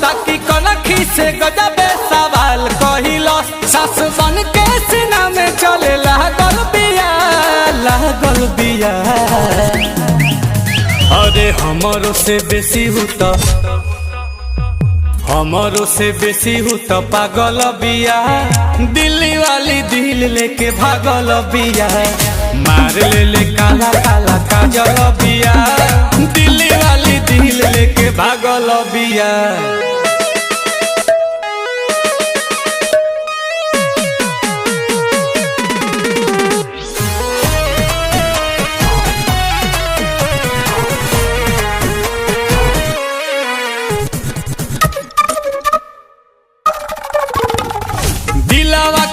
ताकि कनखी से गजबे सवाल कहिलो। सास बन के सीना में चले लागल बिया, लागल बिया। अरे हमरो से बेसी हुता, हमरो से बेसी हुता पागल बिया। दिल्ली वाली दिल लेके भागल बिया, मार ले काला काला काजल बिया। दिल्ली वाली दिल लेके भागल बिया। दिलावा